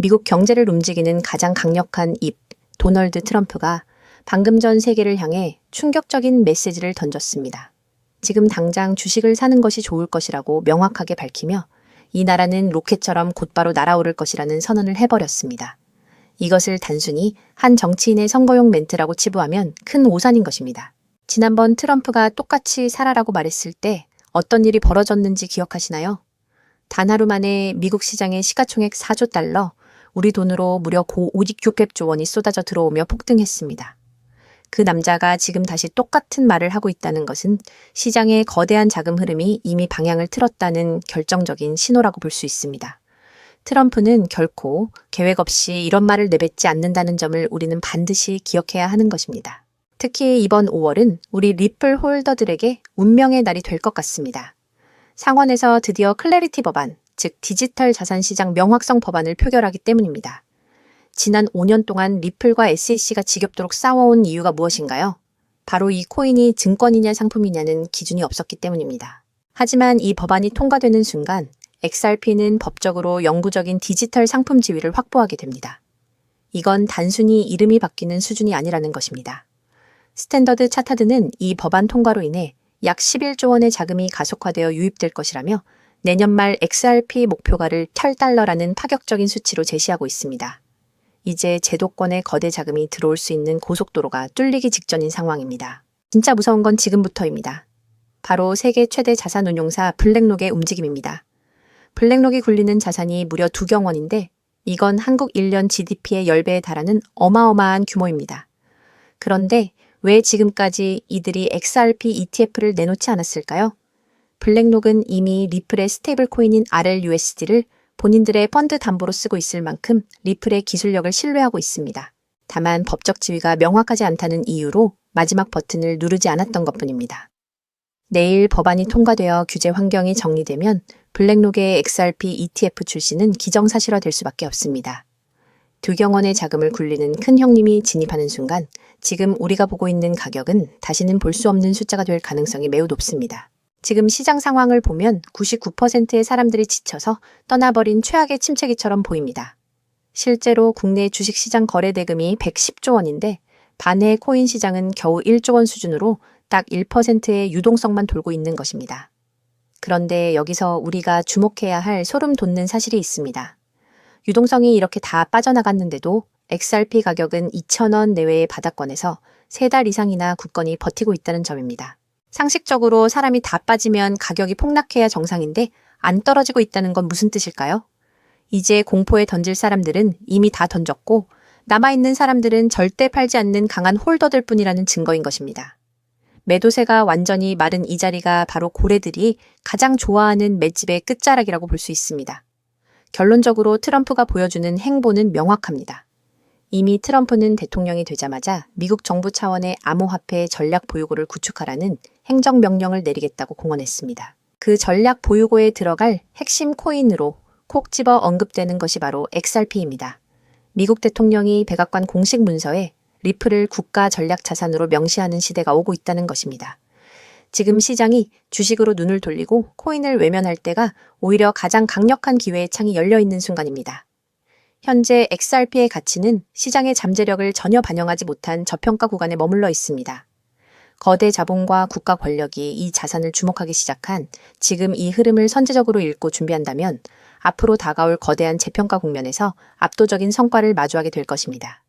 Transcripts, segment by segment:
미국 경제를 움직이는 가장 강력한 입, 도널드 트럼프가 방금 전 세계를 향해 충격적인 메시지를 던졌습니다. 지금 당장 주식을 사는 것이 좋을 것이라고 명확하게 밝히며 이 나라는 로켓처럼 곧바로 날아오를 것이라는 선언을 해버렸습니다. 이것을 단순히 한 정치인의 선거용 멘트라고 치부하면 큰 오산인 것입니다. 지난번 트럼프가 똑같이 살아라고 말했을 때 어떤 일이 벌어졌는지 기억하시나요? 단 하루 만에 미국 시장의 시가총액 4조 달러, 우리 돈으로 무려 고 56조 원이 쏟아져 들어오며 폭등했습니다. 그 남자가 지금 다시 똑같은 말을 하고 있다는 것은 시장의 거대한 자금 흐름이 이미 방향을 틀었다는 결정적인 신호라고 볼 수 있습니다. 트럼프는 결코 계획 없이 이런 말을 내뱉지 않는다는 점을 우리는 반드시 기억해야 하는 것입니다. 특히 이번 5월은 우리 리플 홀더들에게 운명의 날이 될 것 같습니다. 상원에서 드디어 클래리티 법안, 즉 디지털 자산 시장 명확성 법안을 표결하기 때문입니다. 지난 5년 동안 리플과 SEC가 지겹도록 싸워온 이유가 무엇인가요? 바로 이 코인이 증권이냐 상품이냐는 기준이 없었기 때문입니다. 하지만 이 법안이 통과되는 순간 XRP는 법적으로 영구적인 디지털 상품 지위를 확보하게 됩니다. 이건 단순히 이름이 바뀌는 수준이 아니라는 것입니다. 스탠더드 차타드는 이 법안 통과로 인해 약 11조 원의 자금이 가속화되어 유입될 것이라며 내년 말 XRP 목표가를 $10라는 파격적인 수치로 제시하고 있습니다. 이제 제도권의 거대 자금이 들어올 수 있는 고속도로가 뚫리기 직전인 상황입니다. 진짜 무서운 건 지금부터입니다. 바로 세계 최대 자산운용사 블랙록의 움직임입니다. 블랙록이 굴리는 자산이 무려 2경 원인데 이건 한국 1년 GDP의 10배에 달하는 어마어마한 규모입니다. 그런데 왜 지금까지 이들이 XRP ETF를 내놓지 않았을까요? 블랙록은 이미 리플의 스테이블 코인인 RLUSD를 본인들의 펀드 담보로 쓰고 있을 만큼 리플의 기술력을 신뢰하고 있습니다. 다만 법적 지위가 명확하지 않다는 이유로 마지막 버튼을 누르지 않았던 것뿐입니다. 내일 법안이 통과되어 규제 환경이 정리되면 블랙록의 XRP ETF 출시는 기정사실화될 수밖에 없습니다. 2경 원의 자금을 굴리는 큰 형님이 진입하는 순간 지금 우리가 보고 있는 가격은 다시는 볼 수 없는 숫자가 될 가능성이 매우 높습니다. 지금 시장 상황을 보면 99%의 사람들이 지쳐서 떠나버린 최악의 침체기처럼 보입니다. 실제로 국내 주식시장 거래 대금이 110조 원인데 반해 코인 시장은 겨우 1조 원 수준으로 딱 1%의 유동성만 돌고 있는 것입니다. 그런데 여기서 우리가 주목해야 할 소름 돋는 사실이 있습니다. 유동성이 이렇게 다 빠져나갔는데도 XRP 가격은 2,000원 내외의 바닥권에서 3달 이상이나 굳건히 버티고 있다는 점입니다. 상식적으로 사람이 다 빠지면 가격이 폭락해야 정상인데 안 떨어지고 있다는 건 무슨 뜻일까요? 이제 공포에 던질 사람들은 이미 다 던졌고 남아있는 사람들은 절대 팔지 않는 강한 홀더들 뿐이라는 증거인 것입니다. 매도세가 완전히 마른 이 자리가 바로 고래들이 가장 좋아하는 맷집의 끝자락이라고 볼 수 있습니다. 결론적으로 트럼프가 보여주는 행보는 명확합니다. 이미 트럼프는 대통령이 되자마자 미국 정부 차원의 암호화폐 전략 보유고를 구축하라는 행정명령을 내리겠다고 공언했습니다. 그 전략 보유고에 들어갈 핵심 코인으로 콕 집어 언급되는 것이 바로 XRP입니다. 미국 대통령이 백악관 공식 문서에 리플을 국가 전략 자산으로 명시하는 시대가 오고 있다는 것입니다. 지금 시장이 주식으로 눈을 돌리고 코인을 외면할 때가 오히려 가장 강력한 기회의 창이 열려있는 순간입니다. 현재 XRP의 가치는 시장의 잠재력을 전혀 반영하지 못한 저평가 구간에 머물러 있습니다. 거대 자본과 국가 권력이 이 자산을 주목하기 시작한 지금 이 흐름을 선제적으로 읽고 준비한다면 앞으로 다가올 거대한 재평가 국면에서 압도적인 성과를 마주하게 될 것입니다.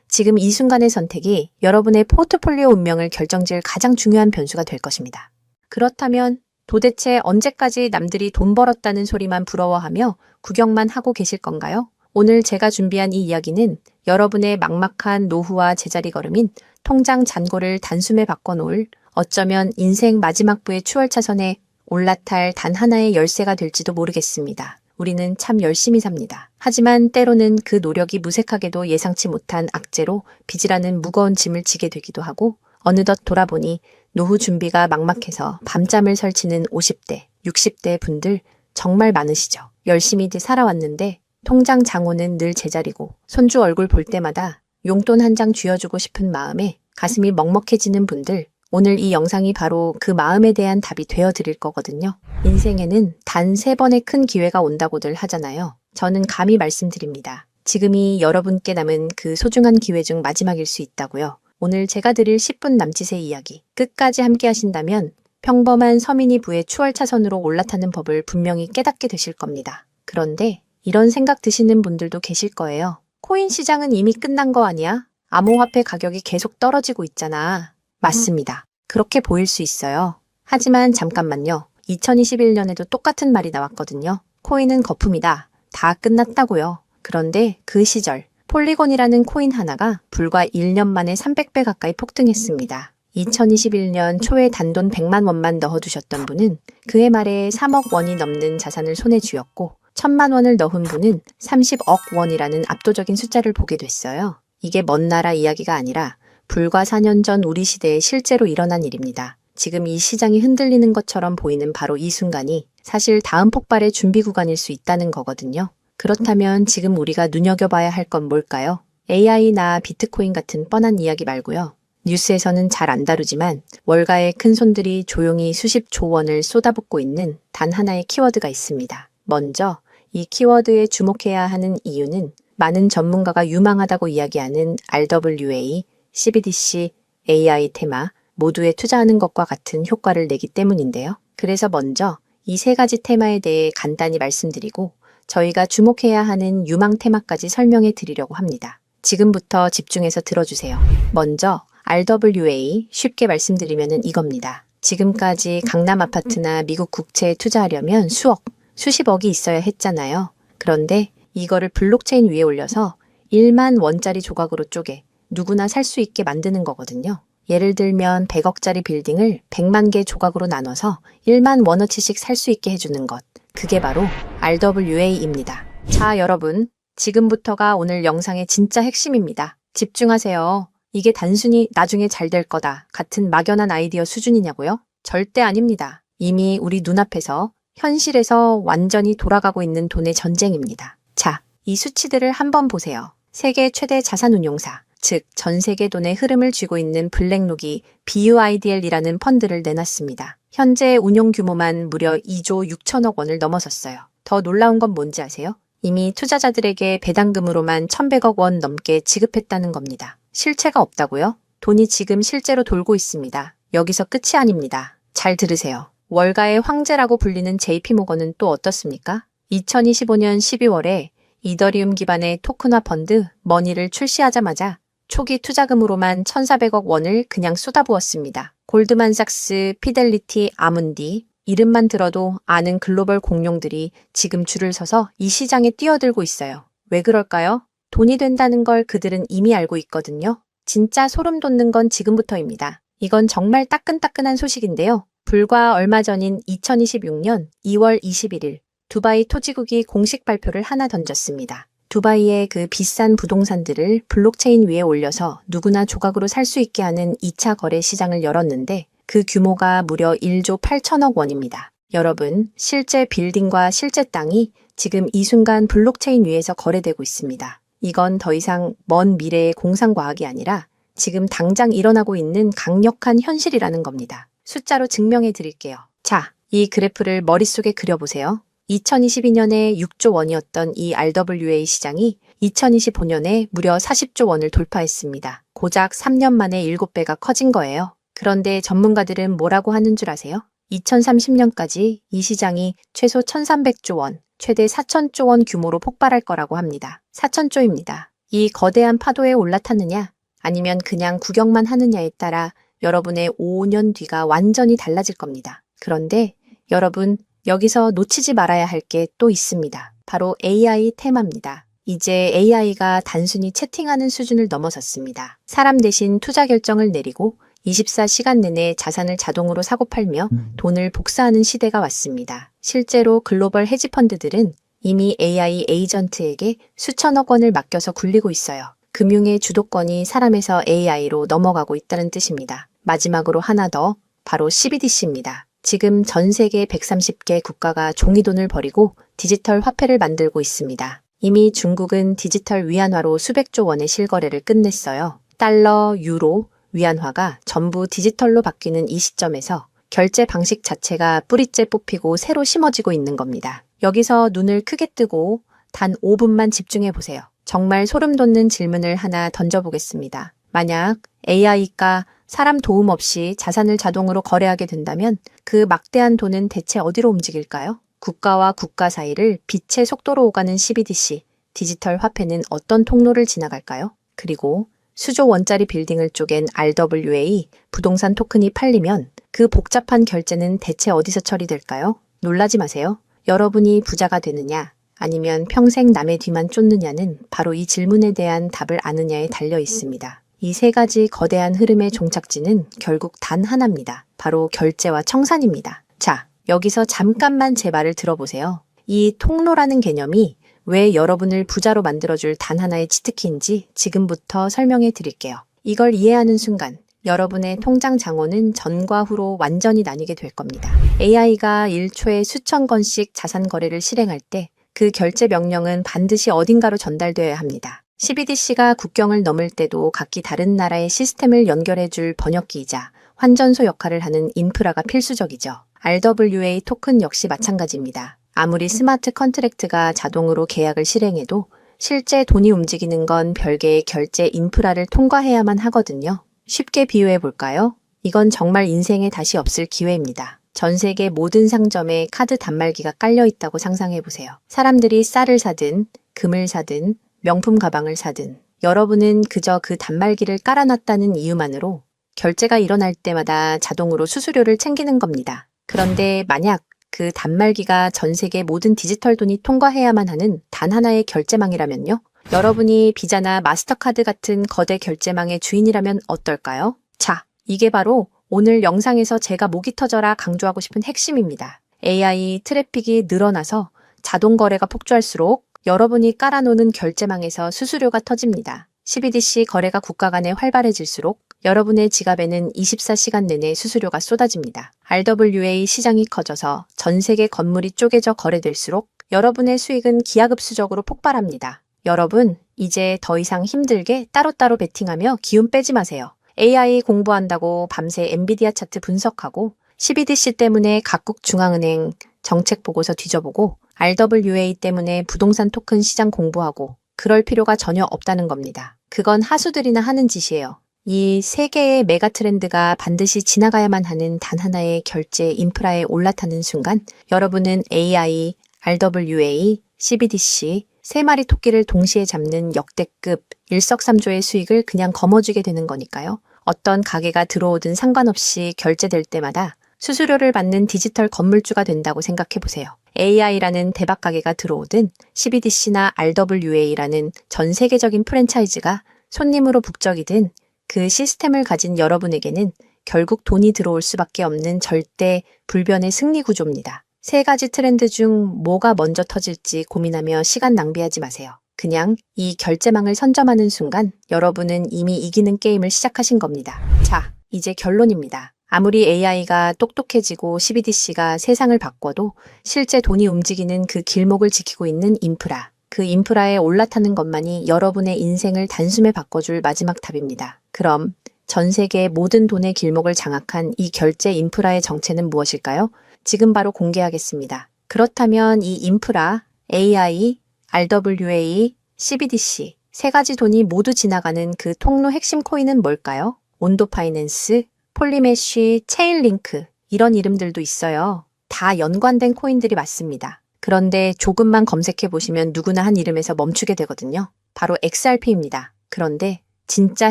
지금 이 순간의 선택이 여러분의 포트폴리오 운명을 결정지을 가장 중요한 변수가 될 것입니다. 그렇다면 도대체 언제까지 남들이 돈 벌었다는 소리만 부러워하며 구경만 하고 계실 건가요? 오늘 제가 준비한 이 이야기는 여러분의 막막한 노후와 제자리 걸음인 통장 잔고를 단숨에 바꿔놓을 어쩌면 인생 마지막부의 추월차선에 올라탈 단 하나의 열쇠가 될지도 모르겠습니다. 우리는 참 열심히 삽니다. 하지만 때로는 그 노력이 무색하게도 예상치 못한 악재로 빚이라는 무거운 짐을 지게 되기도 하고 어느덧 돌아보니 노후 준비가 막막해서 밤잠을 설치는 50대, 60대 분들 정말 많으시죠. 열심히들 살아왔는데 통장 잔고는 늘 제자리고 손주 얼굴 볼 때마다 용돈 한 장 쥐어주고 싶은 마음에 가슴이 먹먹해지는 분들 오늘 이 영상이 바로 그 마음에 대한 답이 되어 드릴 거거든요. 인생에는 단 3번의 큰 기회가 온다고들 하잖아요. 저는 감히 말씀드립니다. 지금이 여러분께 남은 그 소중한 기회 중 마지막일 수 있다고요. 오늘 제가 드릴 10분 남짓의 이야기 끝까지 함께 하신다면 평범한 서민이 부의 추월차선으로 올라타는 법을 분명히 깨닫게 되실 겁니다. 그런데 이런 생각 드시는 분들도 계실 거예요. 코인 시장은 이미 끝난 거 아니야? 암호화폐 가격이 계속 떨어지고 있잖아. 맞습니다. 그렇게 보일 수 있어요. 하지만 잠깐만요. 2021년에도 똑같은 말이 나왔거든요. 코인은 거품이다. 다 끝났다고요. 그런데 그 시절 폴리곤이라는 코인 하나가 불과 1년 만에 300배 가까이 폭등했습니다. 2021년 초에 단돈 100만 원만 넣어두셨던 분은 그해 말에 3억 원이 넘는 자산을 손에 쥐었고 1000만 원을 넣은 분은 30억 원이라는 압도적인 숫자를 보게 됐어요. 이게 먼 나라 이야기가 아니라 불과 4년 전 우리 시대에 실제로 일어난 일입니다. 지금 이 시장이 흔들리는 것처럼 보이는 바로 이 순간이 사실 다음 폭발의 준비 구간일 수 있다는 거거든요. 그렇다면 지금 우리가 눈여겨봐야 할 건 뭘까요? AI나 비트코인 같은 뻔한 이야기 말고요. 뉴스에서는 잘 안 다루지만 월가의 큰 손들이 조용히 수십조 원을 쏟아붓고 있는 단 하나의 키워드가 있습니다. 먼저 이 키워드에 주목해야 하는 이유는 많은 전문가가 유망하다고 이야기하는 RWA, CBDC, AI 테마 모두에 투자하는 것과 같은 효과를 내기 때문인데요. 그래서 먼저 이 3가지 테마에 대해 간단히 말씀드리고 저희가 주목해야 하는 유망 테마까지 설명해 드리려고 합니다. 지금부터 집중해서 들어주세요. 먼저 RWA 쉽게 말씀드리면 이겁니다. 지금까지 강남 아파트나 미국 국채에 투자하려면 수억, 수십억이 있어야 했잖아요. 그런데 이거를 블록체인 위에 올려서 1만 원짜리 조각으로 쪼개 누구나 살 수 있게 만드는 거거든요. 예를 들면 100억짜리 빌딩을 100만 개 조각으로 나눠서 1만 원어치씩 살 수 있게 해주는 것. 그게 바로 RWA입니다. 자, 여러분. 지금부터가 오늘 영상의 진짜 핵심입니다. 집중하세요. 이게 단순히 나중에 잘 될 거다 같은 막연한 아이디어 수준이냐고요? 절대 아닙니다. 이미 우리 눈앞에서 현실에서 완전히 돌아가고 있는 돈의 전쟁입니다. 자, 이 수치들을 한번 보세요. 세계 최대 자산운용사, 즉 전 세계 돈의 흐름을 쥐고 있는 블랙록이 BUIDL이라는 펀드를 내놨습니다. 현재 운용 규모만 무려 2조 6천억 원을 넘어섰어요. 더 놀라운 건 뭔지 아세요? 이미 투자자들에게 배당금으로만 1100억 원 넘게 지급했다는 겁니다. 실체가 없다고요? 돈이 지금 실제로 돌고 있습니다. 여기서 끝이 아닙니다. 잘 들으세요. 월가의 황제라고 불리는 JP모건은 또 어떻습니까? 2025년 12월에 이더리움 기반의 토큰화 펀드 머니를 출시하자마자 초기 투자금으로만 1,400억 원을 그냥 쏟아부었습니다. 골드만삭스, 피델리티, 아문디 이름만 들어도 아는 글로벌 공룡들이 지금 줄을 서서 이 시장에 뛰어들고 있어요. 왜 그럴까요? 돈이 된다는 걸 그들은 이미 알고 있거든요. 진짜 소름 돋는 건 지금부터입니다. 이건 정말 따끈따끈한 소식인데요. 불과 얼마 전인 2026년 2월 21일 두바이 토지국이 공식 발표를 하나 던졌습니다. 두바이의 그 비싼 부동산들을 블록체인 위에 올려서 누구나 조각으로 살 수 있게 하는 2차 거래 시장을 열었는데 그 규모가 무려 1조 8천억 원입니다. 여러분, 실제 빌딩과 실제 땅이 지금 이 순간 블록체인 위에서 거래되고 있습니다. 이건 더 이상 먼 미래의 공상과학이 아니라 지금 당장 일어나고 있는 강력한 현실이라는 겁니다. 숫자로 증명해 드릴게요. 자, 이 그래프를 머릿속에 그려보세요. 2022년에 6조 원이었던 이 RWA 시장이 2025년에 무려 40조 원을 돌파했습니다. 고작 3년 만에 7배가 커진 거예요. 그런데 전문가들은 뭐라고 하는 줄 아세요? 2030년까지 이 시장이 최소 1300조 원, 최대 4000조 원 규모로 폭발할 거라고 합니다. 4000조입니다. 이 거대한 파도에 올라탔느냐 아니면 그냥 구경만 하느냐에 따라 여러분의 5년 뒤가 완전히 달라질 겁니다. 그런데 여러분, 여기서 놓치지 말아야 할 게 또 있습니다. 바로 AI 테마입니다. 이제 AI가 단순히 채팅하는 수준을 넘어섰습니다. 사람 대신 투자 결정을 내리고 24시간 내내 자산을 자동으로 사고팔며 돈을 복사하는 시대가 왔습니다. 실제로 글로벌 헤지펀드들은 이미 AI 에이전트에게 수천억 원을 맡겨서 굴리고 있어요. 금융의 주도권이 사람에서 AI로 넘어가고 있다는 뜻입니다. 마지막으로 하나 더, 바로 CBDC입니다. 지금 전 세계 130개 국가가 종이돈을 버리고 디지털 화폐를 만들고 있습니다. 이미 중국은 디지털 위안화로 수백조 원의 실거래를 끝냈어요. 달러, 유로, 위안화가 전부 디지털로 바뀌는 이 시점에서 결제 방식 자체가 뿌리째 뽑히고 새로 심어지고 있는 겁니다. 여기서 눈을 크게 뜨고 단 5분만 집중해 보세요. 정말 소름 돋는 질문을 하나 던져보겠습니다. 만약 AI가 사람 도움 없이 자산을 자동으로 거래하게 된다면 그 막대한 돈은 대체 어디로 움직일까요? 국가와 국가 사이를 빛의 속도로 오가는 CBDC, 디지털 화폐는 어떤 통로를 지나갈까요? 그리고 수조 원짜리 빌딩을 쪼갠 RWA, 부동산 토큰이 팔리면 그 복잡한 결제는 대체 어디서 처리될까요? 놀라지 마세요. 여러분이 부자가 되느냐, 아니면 평생 남의 뒤만 쫓느냐는 바로 이 질문에 대한 답을 아느냐에 달려 있습니다. 이 세 가지 거대한 흐름의 종착지는 결국 단 하나입니다. 바로 결제와 청산입니다. 자, 여기서 잠깐만 제 말을 들어보세요. 이 통로라는 개념이 왜 여러분을 부자로 만들어줄 단 하나의 치트키인지 지금부터 설명해 드릴게요. 이걸 이해하는 순간 여러분의 통장 장원은 전과 후로 완전히 나뉘게 될 겁니다. AI가 1초에 수천 건씩 자산 거래를 실행할 때 그 결제 명령은 반드시 어딘가로 전달되어야 합니다. CBDC가 국경을 넘을 때도 각기 다른 나라의 시스템을 연결해줄 번역기이자 환전소 역할을 하는 인프라가 필수적이죠. RWA 토큰 역시 마찬가지입니다. 아무리 스마트 컨트랙트가 자동으로 계약을 실행해도 실제 돈이 움직이는 건 별개의 결제 인프라를 통과해야만 하거든요. 쉽게 비유해 볼까요? 이건 정말 인생에 다시 없을 기회입니다. 전 세계 모든 상점에 카드 단말기가 깔려 있다고 상상해 보세요. 사람들이 쌀을 사든, 금을 사든, 명품 가방을 사든, 여러분은 그저 그 단말기를 깔아놨다는 이유만으로 결제가 일어날 때마다 자동으로 수수료를 챙기는 겁니다. 그런데 만약 그 단말기가 전 세계 모든 디지털 돈이 통과해야만 하는 단 하나의 결제망이라면요? 여러분이 비자나 마스터카드 같은 거대 결제망의 주인이라면 어떨까요? 자, 이게 바로 오늘 영상에서 제가 목이 터져라 강조하고 싶은 핵심입니다. AI 트래픽이 늘어나서 자동 거래가 폭주할수록 여러분이 깔아놓는 결제망에서 수수료가 터집니다. CBDC 거래가 국가 간에 활발해질수록 여러분의 지갑에는 24시간 내내 수수료가 쏟아집니다. RWA 시장이 커져서 전 세계 건물이 쪼개져 거래될수록 여러분의 수익은 기하급수적으로 폭발합니다. 여러분, 이제 더 이상 힘들게 따로따로 베팅하며 기운 빼지 마세요. AI 공부한다고 밤새 엔비디아 차트 분석하고 CBDC 때문에 각국 중앙은행 정책 보고서 뒤져보고 RWA 때문에 부동산 토큰 시장 공부하고 그럴 필요가 전혀 없다는 겁니다. 그건 하수들이나 하는 짓이에요. 이 세 개의 메가 트렌드가 반드시 지나가야만 하는 단 하나의 결제 인프라에 올라타는 순간 여러분은 AI, RWA, CBDC 세 마리 토끼를 동시에 잡는 역대급 일석삼조의 수익을 그냥 거머쥐게 되는 거니까요. 어떤 가게가 들어오든 상관없이 결제될 때마다 수수료를 받는 디지털 건물주가 된다고 생각해 보세요. AI라는 대박 가게가 들어오든 CBDC나 RWA라는 전 세계적인 프랜차이즈가 손님으로 북적이든 그 시스템을 가진 여러분에게는 결국 돈이 들어올 수밖에 없는 절대 불변의 승리 구조입니다. 세 가지 트렌드 중 뭐가 먼저 터질지 고민하며 시간 낭비하지 마세요. 그냥 이 결제망을 선점하는 순간 여러분은 이미 이기는 게임을 시작하신 겁니다. 자, 이제 결론입니다. 아무리 AI가 똑똑해지고 CBDC가 세상을 바꿔도 실제 돈이 움직이는 그 길목을 지키고 있는 인프라, 그 인프라에 올라타는 것만이 여러분의 인생을 단숨에 바꿔줄 마지막 답입니다. 그럼 전 세계의 모든 돈의 길목을 장악한 이 결제 인프라의 정체는 무엇일까요? 지금 바로 공개하겠습니다. 그렇다면 이 인프라, AI, RWA, CBDC 세 가지 돈이 모두 지나가는 그 통로 핵심 코인은 뭘까요? 온도 파이낸스, 폴리메쉬, 체인링크 이런 이름들도 있어요. 다 연관된 코인들이 맞습니다. 그런데 조금만 검색해 보시면 누구나 한 이름에서 멈추게 되거든요. 바로 XRP입니다. 그런데 진짜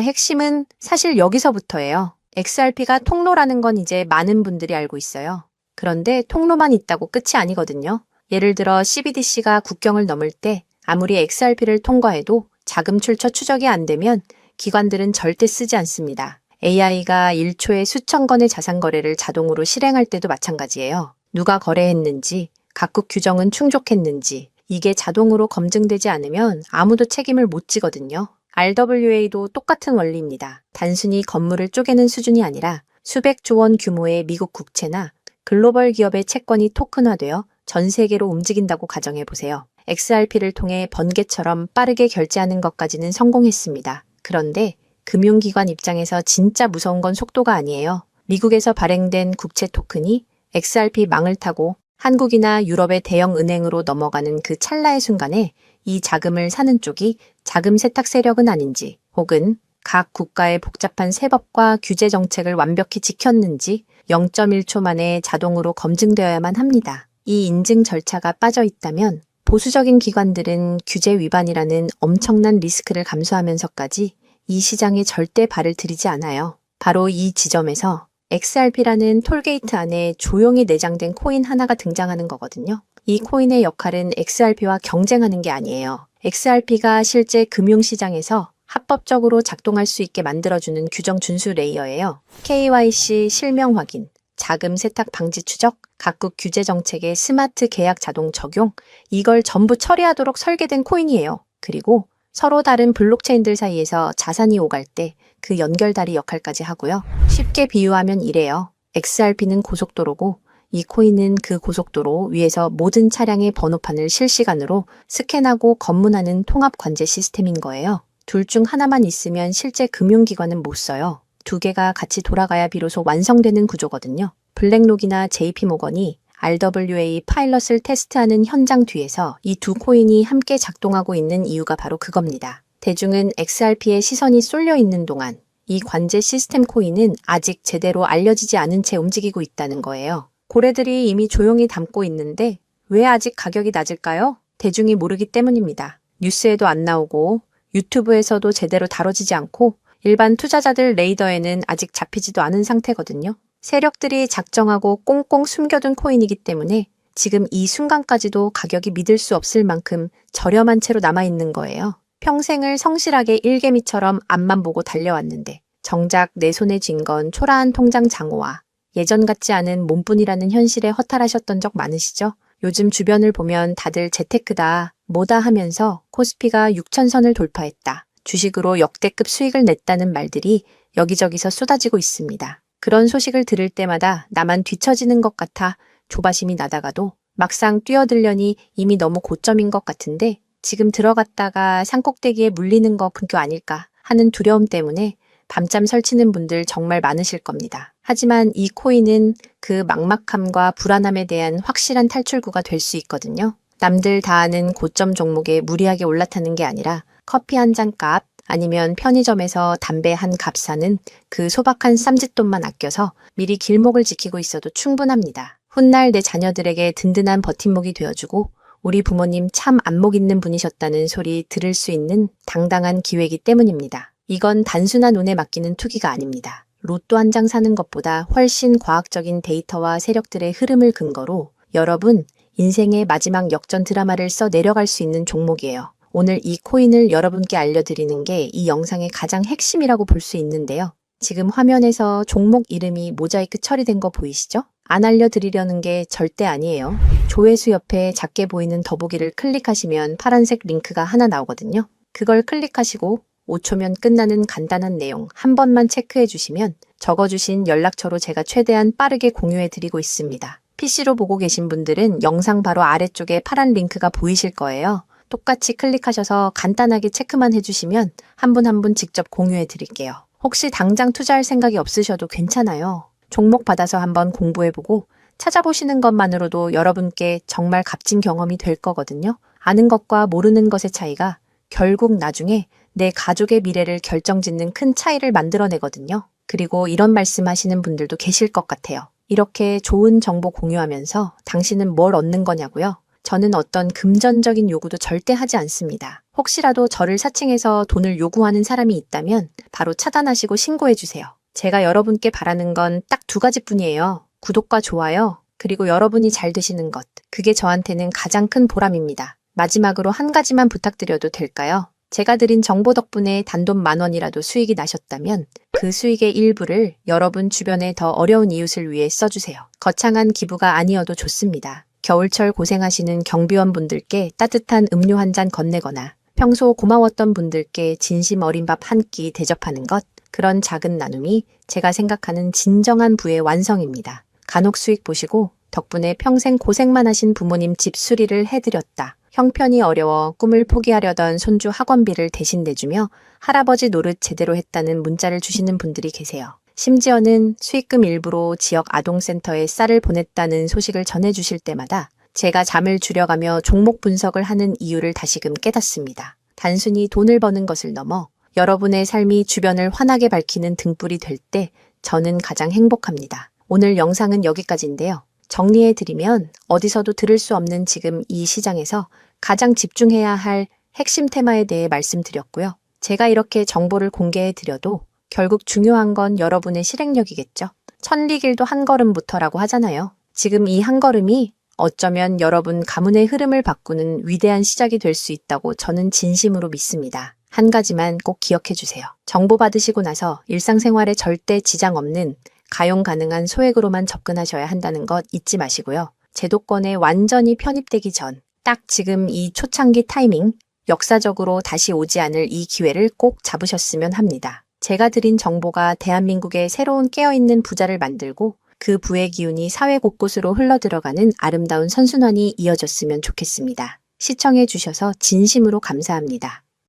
핵심은 사실 여기서부터예요. XRP가 통로라는 건 이제 많은 분들이 알고 있어요. 그런데 통로만 있다고 끝이 아니거든요. 예를 들어 CBDC가 국경을 넘을 때 아무리 XRP를 통과해도 자금 출처 추적이 안 되면 기관들은 절대 쓰지 않습니다. AI가 1초에 수천 건의 자산 거래를 자동으로 실행할 때도 마찬가지예요. 누가 거래했는지, 각국 규정은 충족했는지 이게 자동으로 검증되지 않으면 아무도 책임을 못 지거든요. RWA도 똑같은 원리입니다. 단순히 건물을 쪼개는 수준이 아니라 수백 조 원 규모의 미국 국채나 글로벌 기업의 채권이 토큰화되어 전 세계로 움직인다고 가정해 보세요. XRP를 통해 번개처럼 빠르게 결제하는 것까지는 성공했습니다. 그런데 금융기관 입장에서 진짜 무서운 건 속도가 아니에요. 미국에서 발행된 국채 토큰이 XRP 망을 타고 한국이나 유럽의 대형 은행으로 넘어가는 그 찰나의 순간에 이 자금을 사는 쪽이 자금 세탁 세력은 아닌지, 혹은 각 국가의 복잡한 세법과 규제 정책을 완벽히 지켰는지 0.1초 만에 자동으로 검증되어야만 합니다. 이 인증 절차가 빠져 있다면 보수적인 기관들은 규제 위반이라는 엄청난 리스크를 감수하면서까지 이 시장에 절대 발을 들이지 않아요. 바로 이 지점에서 XRP라는 톨게이트 안에 조용히 내장된 코인 하나가 등장하는 거거든요. 이 코인의 역할은 XRP와 경쟁하는 게 아니에요. XRP가 실제 금융시장에서 합법적으로 작동할 수 있게 만들어주는 규정 준수 레이어예요. KYC 실명 확인, 자금 세탁 방지 추적, 각국 규제 정책의 스마트 계약 자동 적용, 이걸 전부 처리하도록 설계된 코인이에요. 그리고 서로 다른 블록체인들 사이에서 자산이 오갈 때 그 연결다리 역할까지 하고요. 쉽게 비유하면 이래요. XRP는 고속도로고 이 코인은 그 고속도로 위에서 모든 차량의 번호판을 실시간으로 스캔하고 검문하는 통합 관제 시스템인 거예요. 둘 중 하나만 있으면 실제 금융기관은 못 써요. 두 개가 같이 돌아가야 비로소 완성되는 구조거든요. 블랙록이나 JP모건이 RWA 파일럿을 테스트하는 현장 뒤에서 이 두 코인이 함께 작동하고 있는 이유가 바로 그겁니다. 대중은 XRP에 시선이 쏠려 있는 동안 이 관제 시스템 코인은 아직 제대로 알려지지 않은 채 움직이고 있다는 거예요. 고래들이 이미 조용히 담고 있는데 왜 아직 가격이 낮을까요? 대중이 모르기 때문입니다. 뉴스에도 안 나오고 유튜브에서도 제대로 다뤄지지 않고 일반 투자자들 레이더에는 아직 잡히지도 않은 상태거든요. 세력들이 작정하고 꽁꽁 숨겨둔 코인이기 때문에 지금 이 순간까지도 가격이 믿을 수 없을 만큼 저렴한 채로 남아있는 거예요. 평생을 성실하게 일개미처럼 앞만 보고 달려왔는데 정작 내 손에 쥔 건 초라한 통장 잔고와 예전 같지 않은 몸뿐이라는 현실에 허탈하셨던 적 많으시죠? 요즘 주변을 보면 다들 재테크다, 뭐다 하면서 코스피가 6,000선을 돌파했다, 주식으로 역대급 수익을 냈다는 말들이 여기저기서 쏟아지고 있습니다. 그런 소식을 들을 때마다 나만 뒤처지는 것 같아 조바심이 나다가도 막상 뛰어들려니 이미 너무 고점인 것 같은데 지금 들어갔다가 산꼭대기에 물리는 거 근교 아닐까 하는 두려움 때문에 밤잠 설치는 분들 정말 많으실 겁니다. 하지만 이 코인은 그 막막함과 불안함에 대한 확실한 탈출구가 될 수 있거든요. 남들 다 아는 고점 종목에 무리하게 올라타는 게 아니라 커피 한 잔 값 아니면 편의점에서 담배 한 값 사는 그 소박한 쌈짓돈만 아껴서 미리 길목을 지키고 있어도 충분합니다. 훗날 내 자녀들에게 든든한 버팀목이 되어주고 우리 부모님 참 안목 있는 분이셨다는 소리 들을 수 있는 당당한 기회이기 때문입니다. 이건 단순한 운에 맡기는 투기가 아닙니다. 로또 한 장 사는 것보다 훨씬 과학적인 데이터와 세력들의 흐름을 근거로 여러분 인생의 마지막 역전 드라마를 써 내려갈 수 있는 종목이에요. 오늘 이 코인을 여러분께 알려드리는 게 이 영상의 가장 핵심이라고 볼 수 있는데요. 지금 화면에서 종목 이름이 모자이크 처리된 거 보이시죠? 안 알려드리려는 게 절대 아니에요. 조회수 옆에 작게 보이는 더보기를 클릭하시면 파란색 링크가 하나 나오거든요. 그걸 클릭하시고 5초면 끝나는 간단한 내용 한 번만 체크해 주시면 적어주신 연락처로 제가 최대한 빠르게 공유해 드리고 있습니다. PC로 보고 계신 분들은 영상 바로 아래쪽에 파란 링크가 보이실 거예요. 똑같이 클릭하셔서 간단하게 체크만 해주시면 한 분 한 분 직접 공유해 드릴게요. 혹시 당장 투자할 생각이 없으셔도 괜찮아요. 종목 받아서 한번 공부해보고 찾아보시는 것만으로도 여러분께 정말 값진 경험이 될 거거든요. 아는 것과 모르는 것의 차이가 결국 나중에 내 가족의 미래를 결정짓는 큰 차이를 만들어내거든요. 그리고 이런 말씀하시는 분들도 계실 것 같아요. 이렇게 좋은 정보 공유하면서 당신은 뭘 얻는 거냐고요? 저는 어떤 금전적인 요구도 절대 하지 않습니다. 혹시라도 저를 사칭해서 돈을 요구하는 사람이 있다면 바로 차단하시고 신고해주세요. 제가 여러분께 바라는 건 딱 두 가지뿐이에요. 구독과 좋아요, 그리고 여러분이 잘 되시는 것. 그게 저한테는 가장 큰 보람입니다. 마지막으로 한 가지만 부탁드려도 될까요? 제가 드린 정보 덕분에 단돈 10,000원이라도 수익이 나셨다면 그 수익의 일부를 여러분 주변에 더 어려운 이웃을 위해 써주세요. 거창한 기부가 아니어도 좋습니다. 겨울철 고생하시는 경비원분들께 따뜻한 음료 한 잔 건네거나 평소 고마웠던 분들께 진심 어린 밥 한 끼 대접하는 것, 그런 작은 나눔이 제가 생각하는 진정한 부의 완성입니다. 간혹 수익 보시고 덕분에 평생 고생만 하신 부모님 집 수리를 해드렸다, 형편이 어려워 꿈을 포기하려던 손주 학원비를 대신 내주며 할아버지 노릇 제대로 했다는 문자를 주시는 분들이 계세요. 심지어는 수익금 일부로 지역 아동센터에 쌀을 보냈다는 소식을 전해주실 때마다 제가 잠을 줄여가며 종목 분석을 하는 이유를 다시금 깨닫습니다. 단순히 돈을 버는 것을 넘어 여러분의 삶이 주변을 환하게 밝히는 등불이 될 때 저는 가장 행복합니다. 오늘 영상은 여기까지인데요. 정리해드리면 어디서도 들을 수 없는 지금 이 시장에서 가장 집중해야 할 핵심 테마에 대해 말씀드렸고요. 제가 이렇게 정보를 공개해드려도 결국 중요한 건 여러분의 실행력이겠죠. 천리길도 한 걸음부터라고 하잖아요. 지금 이 한 걸음이 어쩌면 여러분 가문의 흐름을 바꾸는 위대한 시작이 될 수 있다고 저는 진심으로 믿습니다. 한 가지만 꼭 기억해 주세요. 정보 받으시고 나서 일상생활에 절대 지장 없는 가용 가능한 소액으로만 접근하셔야 한다는 것 잊지 마시고요. 제도권에 완전히 편입되기 전, 딱 지금 이 초창기 타이밍, 역사적으로 다시 오지 않을 이 기회를 꼭 잡으셨으면 합니다. 제가 드린 정보가 대한민국의 새로운 깨어있는 부자를 만들고 그 부의 기운이 사회 곳곳으로 흘러들어가는 아름다운 선순환이 이어졌으면 좋겠습니다. 시청해 주셔서 진심으로 감사합니다.